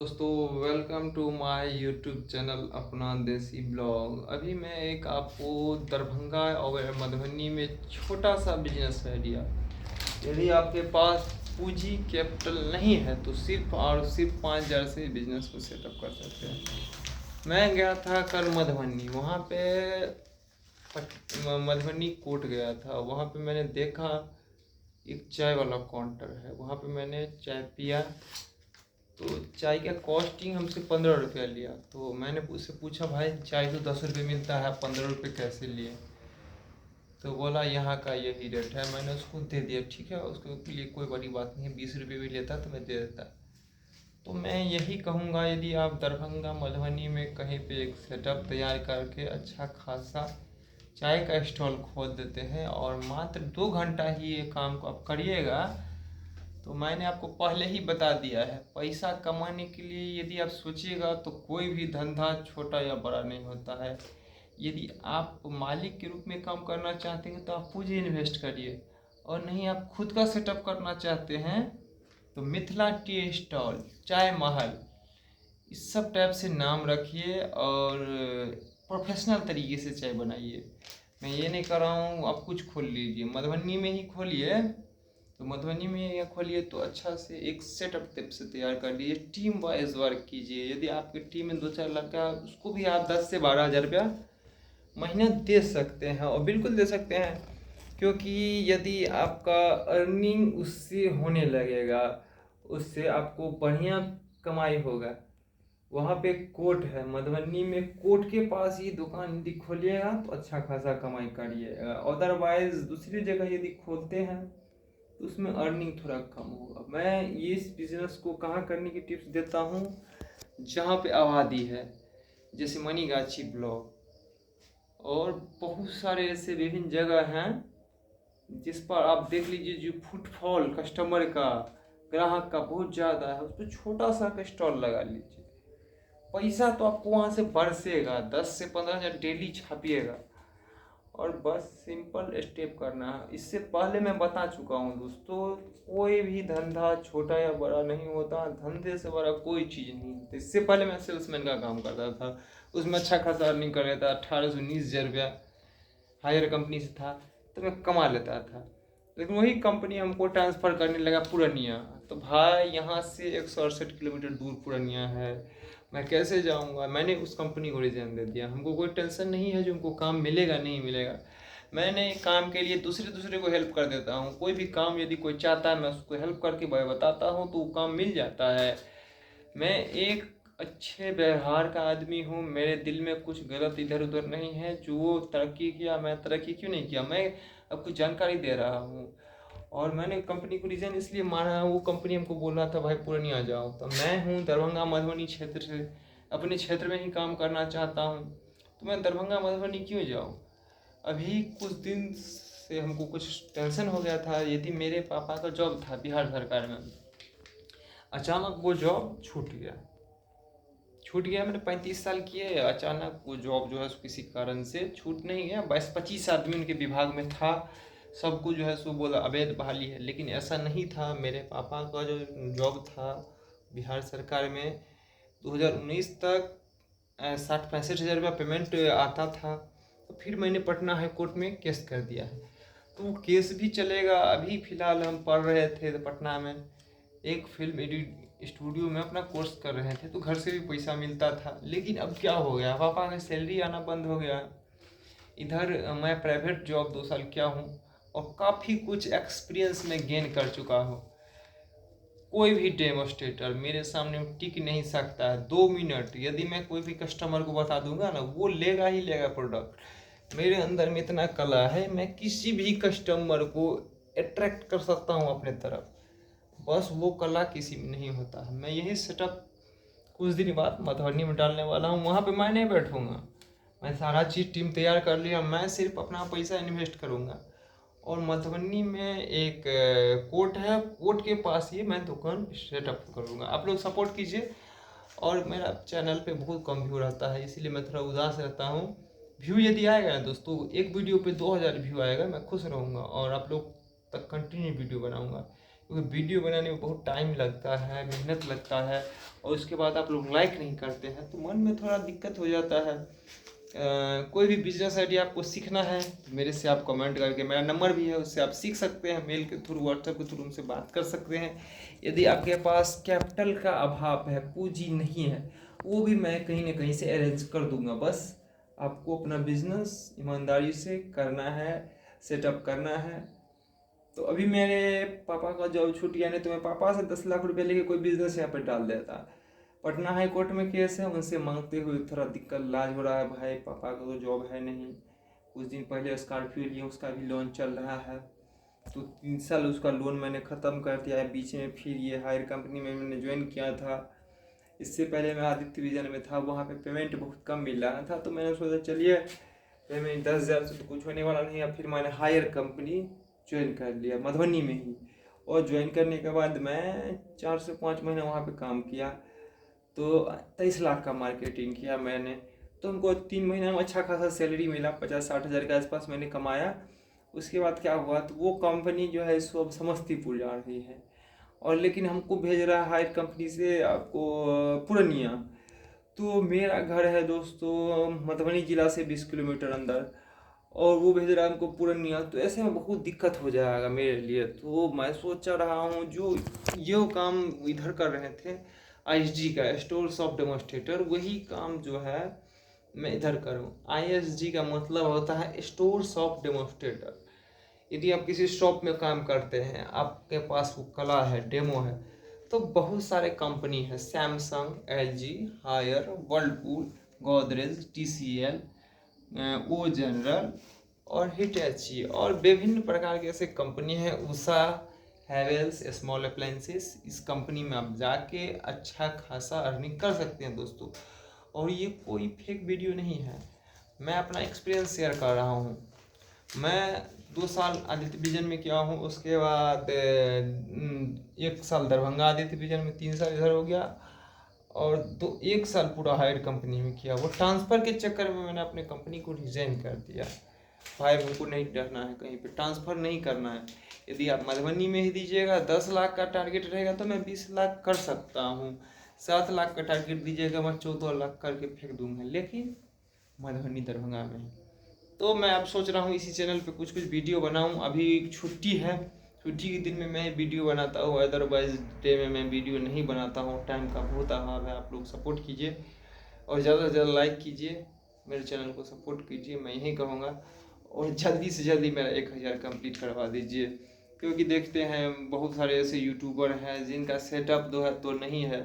दोस्तों, welcome to my YouTube channel अपना देसी ब्लॉग। अभी मैं एक आपको दरभंगा और मधुबनी में छोटा सा बिजनेस आइडिया, यदि आपके पास पूंजी कैपिटल नहीं है तो सिर्फ और सिर्फ 5,000 से बिजनेस को सेटअप कर सकते हैं। मैं गया था कल मधुबनी, वहाँ पे मधुबनी कोर्ट गया था। वहाँ पे मैंने देखा एक चाय वाला काउंटर है, वहाँ पे मैंने चाय पिया। तो चाय का कॉस्टिंग हमसे 15 रुपया लिया। तो मैंने उससे पूछा, भाई चाय तो 10 रुपये मिलता है, 15 रुपये कैसे लिए? तो बोला यहाँ का यही रेट है। मैंने उसको दे दिया, ठीक है, उसके लिए कोई बड़ी बात नहीं है, 20 रुपये भी लेता तो मैं दे देता। तो मैं यही कहूँगा, यदि आप दरभंगा मधुबनी में कहीं पे एक सेटअप तैयार करके अच्छा खासा चाय का स्टॉल खोल देते हैं और मात्र 2 घंटा ही ये काम को आप करिएगा, तो मैंने आपको पहले ही बता दिया है, पैसा कमाने के लिए यदि आप सोचिएगा तो कोई भी धंधा छोटा या बड़ा नहीं होता है। यदि आप मालिक के रूप में काम करना चाहते हैं तो आप पूंजी इन्वेस्ट करिए, और नहीं आप खुद का सेटअप करना चाहते हैं तो मिथिला टी स्टॉल, चाय महल, इस सब टाइप से नाम रखिए और प्रोफेशनल तरीके से चाय बनाइए। मैं ये नहीं कर रहा हूँ आप कुछ खोल लीजिए, मधुबनी में ही खोलिए। तो मधुबनी में या खोलिए तो अच्छा से एक सेटअप टिप से तैयार कर लीजिए, टीम वाइज वर्क कीजिए। यदि आपकी टीम में 2-4 लड़का, उसको भी आप 10 से 12 हज़ार रुपया महीना दे सकते हैं, और बिल्कुल दे सकते हैं, क्योंकि यदि आपका अर्निंग उससे होने लगेगा, उससे आपको बढ़िया कमाई होगा। वहाँ पे कोर्ट है मधुबनी में, कोर्ट के पास ही दुकान यदि खोलिएगा तो अच्छा खासा कमाई करिएगा। अदरवाइज दूसरी जगह यदि खोलते हैं तो उसमें अर्निंग थोड़ा कम होगा। मैं ये इस बिज़नेस को कहाँ करने की टिप्स देता हूँ, जहाँ पे आबादी है, जैसे मनीगाछी ब्लॉक, और बहुत सारे ऐसे विभिन्न जगह हैं जिस पर आप देख लीजिए जो फुटफॉल कस्टमर का, ग्राहक का बहुत ज़्यादा है, उस पर छोटा सा स्टॉल लगा लीजिए। पैसा तो आपको वहाँ से बरसेगा, 10 से 15 हज़ार डेली छापिएगा, और बस सिंपल स्टेप करना है। इससे पहले मैं बता चुका हूँ दोस्तों, कोई भी धंधा छोटा या बड़ा नहीं होता, धंधे से बड़ा कोई चीज़ नहीं होती। इससे पहले मैं सेल्समैन का काम करता था, उसमें अच्छा खासा अर्निंग कर लेता, 18 से 19 हज़ार रुपया हायर कंपनी से था, तो मैं कमा लेता था। लेकिन वही कंपनी हमको ट्रांसफ़र करने लगा पूर्णिया। तो भाई यहाँ से 168 किलोमीटर दूर पूर्णिया है, मैं कैसे जाऊँगा? मैंने उस कंपनी को रिजाइन दे दिया। हमको कोई टेंशन नहीं है जो हमको काम मिलेगा नहीं मिलेगा। मैंने काम के लिए दूसरे को हेल्प कर देता हूँ। कोई भी काम यदि कोई चाहता है, मैं उसको हेल्प करके बताता हूँ तो वो काम मिल जाता है। मैं एक अच्छे व्यवहार का आदमी हूँ, मेरे दिल में कुछ गलत इधर उधर नहीं है। जो वो तरक्की किया, मैं तरक्की क्यों नहीं किया? मैं आपको जानकारी दे रहा हूँ। और मैंने कंपनी को रीज़न इसलिए माना, वो कंपनी हमको बोल रहा था भाई पूर्णिया जाओ, तो मैं हूँ दरभंगा मधुबनी क्षेत्र से, अपने क्षेत्र में ही काम करना चाहता हूँ, तो मैं दरभंगा मधुबनी क्यों जाऊँ? अभी कुछ दिन से हमको कुछ टेंशन हो गया था। यदि मेरे पापा का जॉब था बिहार सरकार में, अचानक वो जॉब छूट गया। मैंने 35 साल किए, अचानक वो जॉब जो है किसी कारण से छूट नहीं गया। 22-25 आदमी उनके विभाग में था, सबको जो है सो बोला अवैध बहाली है, लेकिन ऐसा नहीं था। मेरे पापा का जो जॉब था बिहार सरकार में, 2019 तक 60-65 हज़ार रुपया पेमेंट आता था। तो फिर मैंने पटना हाई कोर्ट में केस कर दिया है, तो वो केस भी चलेगा। अभी फ़िलहाल हम पढ़ रहे थे तो पटना में एक फिल्म एडिट स्टूडियो में अपना कोर्स कर रहे थे, तो घर से भी पैसा मिलता था। लेकिन अब क्या हो गया, पापा का सैलरी आना बंद हो गया। इधर मैं प्राइवेट जॉब 2 साल किया हूँ और काफ़ी कुछ एक्सपीरियंस में गेन कर चुका हूँ। कोई भी डेमोस्ट्रेटर मेरे सामने टिक नहीं सकता है 2 मिनट। यदि मैं कोई भी कस्टमर को बता दूंगा ना, वो लेगा ही लेगा प्रोडक्ट। मेरे अंदर में इतना कला है, मैं किसी भी कस्टमर को अट्रैक्ट कर सकता हूँ अपने तरफ। बस वो कला किसी में नहीं होता है। मैं यही सेटअप कुछ दिन बाद मधुबनी में डालने वाला हूँ। वहाँ पे मैं नहीं बैठूँगा, मैं सारा चीज़ टीम तैयार कर लिया, मैं सिर्फ अपना पैसा इन्वेस्ट करूँगा। और मधुबनी में एक कोर्ट है, कोर्ट के पास ही मैं दुकान सेटअप करूँगा। आप लोग सपोर्ट कीजिए। और मेरा चैनल पे बहुत कम व्यू रहता है, इसीलिए मैं थोड़ा उदास रहता हूँ। व्यू यदि आएगा ना दोस्तों, एक वीडियो पे 2,000 व्यू आएगा, मैं खुश रहूँगा और आप लोग तक कंटिन्यू वीडियो बनाऊँगा। क्योंकि वीडियो बनाने में बहुत टाइम लगता है, मेहनत लगता है, और उसके बाद आप लोग लाइक नहीं करते हैं तो मन में थोड़ा दिक्कत हो जाता है। कोई भी बिजनेस आइडिया आपको सीखना है मेरे से आप कमेंट करके, मेरा नंबर भी है उससे आप सीख सकते हैं, मेल के थ्रू, व्हाट्सएप के थ्रू उनसे बात कर सकते हैं। यदि आपके पास कैपिटल का अभाव है, पूंजी नहीं है, वो भी मैं कहीं ना कहीं से अरेंज कर दूंगा। बस आपको अपना बिजनेस ईमानदारी से करना है, सेटअप करना है। तो अभी मेरे पापा का जॉब छूट गया, नहीं तो मैं पापा से 10 लाख रुपए लेके कोई बिजनेस यहाँ पे डाल देता। पटना हाई कोर्ट में केस है, उनसे मांगते हुए थोड़ा दिक्कत लाज हो रहा है भाई, पापा का तो जॉब है नहीं। कुछ दिन पहले स्कॉर्पियो लिए, उसका भी लोन चल रहा है, तो 3 साल उसका लोन मैंने ख़त्म कर दिया है। बीच में फिर ये हायर कंपनी में मैंने ज्वाइन किया था। इससे पहले मैं आदित्य विजन में था, वहाँ पे पेमेंट बहुत कम मिल रहा था, तो मैंने सोचा चलिए पेमेंट 10,000 से तो कुछ होने वाला नहीं है। फिर मैंने हायर कंपनी ज्वाइन कर लिया मधुबनी में ही, और ज्वाइन करने के बाद मैं 4 से 5 महीना वहाँ पे काम किया, तो 23 लाख का मार्केटिंग किया मैंने। तो हमको 3 महीना में अच्छा खासा सैलरी मिला, 50-60 हज़ार के आसपास मैंने कमाया। उसके बाद क्या हुआ, तो वो कंपनी जो है सो अब समस्तीपुर जा रही है, और लेकिन हमको भेज रहा है हायर कंपनी से आपको पूर्णिया। तो मेरा घर है दोस्तों मधुबनी जिला से 20 किलोमीटर अंदर, और वो भेज रहा है हमको पूर्णिया, तो ऐसे में बहुत दिक्कत हो जाएगा मेरे लिए। तो मैं सोच रहा हूँ जो काम इधर कर रहे थे आईएसजी का, स्टोर शॉप डेमोस्ट्रेटर, वही काम जो है मैं इधर करूँ। आईएसजी का मतलब होता है स्टोर शॉप डेमोस्ट्रेटर। यदि आप किसी शॉप में काम करते हैं, आपके पास वो कला है, डेमो है, तो बहुत सारे कंपनी है, Samsung, LG, Haier, Whirlpool, Godrej, TCL, O General और हिटैची, और विभिन्न प्रकार के ऐसे कंपनी है, उषा, हैवेल्स, स्मॉल अप्लायंसेस। इस कंपनी में आप जाके अच्छा खासा अर्निंग कर सकते हैं दोस्तों। और ये कोई फेक वीडियो नहीं है, मैं अपना एक्सपीरियंस शेयर कर रहा हूँ। मैं 2 साल आदित्य विजन में किया हूँ, उसके बाद 1 साल दरभंगा आदित्य विजन में, 3 साल इधर हो गया, और 1 साल पूरा हायर कंपनी में किया। वो ट्रांसफ़र के चक्कर में मैंने अपने कंपनी को रिजाइन कर दिया। भाई हमको नहीं डरना है, कहीं पे ट्रांसफ़र नहीं करना है। यदि आप मधुबनी में ही दीजिएगा, 10 लाख का टारगेट रहेगा तो मैं 20 लाख कर सकता हूँ। 7 लाख का टारगेट दीजिएगा, मैं 14 लाख करके फेंक दूंगा, लेकिन मधुबनी दरभंगा में। तो मैं अब सोच रहा हूँ इसी चैनल पे कुछ कुछ वीडियो बनाऊँ। अभी छुट्टी है, छुट्टी के दिन में मैं वीडियो बनाता हूँ, अदरवाइज डे में मैं वीडियो नहीं बनाता हूँ। टाइम का बहुत अभाव है। आप लोग सपोर्ट कीजिए और ज़्यादा से ज़्यादा लाइक कीजिए, मेरे चैनल को सपोर्ट कीजिए, मैं यही कहूँगा। और जल्दी से जल्दी मेरा 1,000 कंप्लीट करवा दीजिए, क्योंकि देखते हैं बहुत सारे ऐसे यूट्यूबर हैं जिनका सेटअप तो नहीं है,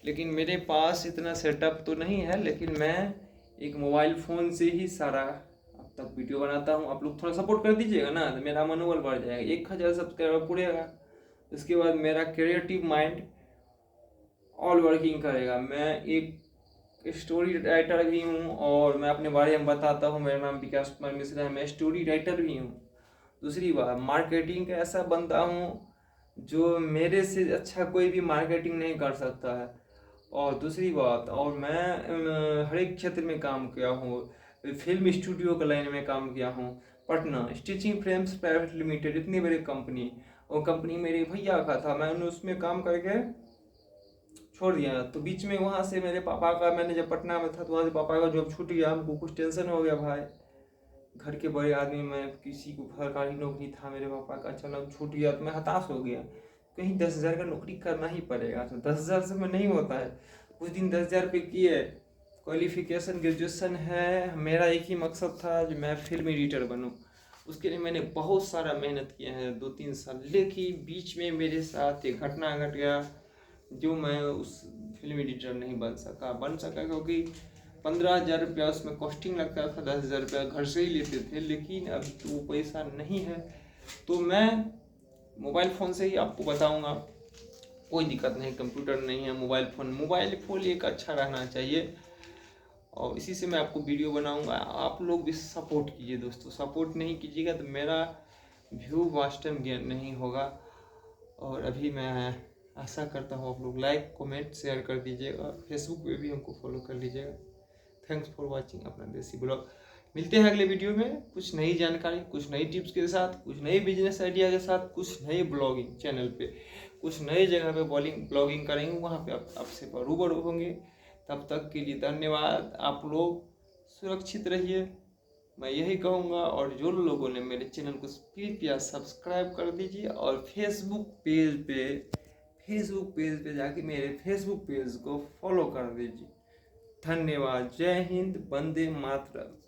लेकिन मेरे पास इतना सेटअप तो नहीं है, लेकिन मैं एक मोबाइल फ़ोन से ही सारा अब तक वीडियो बनाता हूँ। आप लोग थोड़ा सपोर्ट कर दीजिएगा ना, तो मेरा मनोबल बढ़ जाएगा। 1,000 सब्सक्राइबर पूरेगा, उसके बाद मेरा क्रिएटिव माइंड ऑल वर्किंग करेगा। मैं एक स्टोरी राइटर भी हूँ, और मैं अपने बारे में बताता हूँ। मेरा नाम विकास कुमार मिश्रा है, मैं स्टोरी राइटर भी हूँ। दूसरी बात, मार्केटिंग का ऐसा बंदा हूँ जो मेरे से अच्छा कोई भी मार्केटिंग नहीं कर सकता है। और दूसरी बात, और मैं हर एक क्षेत्र में काम किया हूँ। फिल्म स्टूडियो के लाइन में काम किया हूँ, Patna stitching frames private limited, इतनी बड़ी कंपनी। वो कंपनी मेरे भैया का था, मैंने उसमें काम करके छोड़ दिया। तो बीच में वहाँ से मेरे पापा का, मैंने जब पटना में था तो वहाँ से पापा का जॉब छूट गया। हमको कुछ टेंशन हो गया भाई, घर के बड़े आदमी, मैं किसी को सरकारी नौकरी था मेरे पापा का, अचानक छूट गया तो मैं हताश हो गया। कहीं 10,000 का नौकरी करना ही पड़ेगा, तो 10,000 से में नहीं होता है। कुछ दिन 10,000 पे किए, क्वालिफिकेशन ग्रेजुएशन है। मेरा एक ही मकसद था जो मैं फिल्म एडिटर बनूं। उसके लिए मैंने बहुत सारा मेहनत किया है, 2-3 साल। लेकिन बीच में मेरे साथ एक घटना घट गया जो मैं उस फिल्म एडिटर नहीं बन सका, क्योंकि 15,000 रुपया उसमें कॉस्टिंग लगता था, 10,000 रुपया घर से ही लेते थे। लेकिन अब तो वो पैसा नहीं है, तो मैं मोबाइल फ़ोन से ही आपको बताऊंगा, कोई दिक्कत नहीं। कंप्यूटर नहीं है, मोबाइल फ़ोन एक अच्छा रहना चाहिए, और इसी से मैं आपको वीडियो बनाऊंगा। आप लोग भी सपोर्ट कीजिए दोस्तों, सपोर्ट नहीं कीजिएगा तो मेरा व्यू वास्ट टाइम गेन नहीं होगा। और अभी मैं आशा करता हूँ आप लोग लाइक कमेंट शेयर कर दीजिएगा, फेसबुक पे भी हमको फॉलो कर लीजिएगा। थैंक्स फॉर वॉचिंग अपना देसी ब्लॉग। मिलते हैं अगले वीडियो में कुछ नई जानकारी, कुछ नई टिप्स के साथ, कुछ नई बिजनेस आइडिया के साथ, कुछ नई ब्लॉगिंग चैनल पे, कुछ नई जगह पे ब्लॉगिंग करेंगे, वहाँ पे आपसे रूबरू होंगे। तब तक के लिए धन्यवाद। आप लोग सुरक्षित रहिए, मैं यही कहूँगा। और जो लोगों ने मेरे चैनल को कृपया सब्सक्राइब कर दीजिए और फेसबुक पेज पे जाके मेरे फेसबुक पेज को फॉलो कर दीजिए। धन्यवाद। जय हिंद, वंदे मातरम।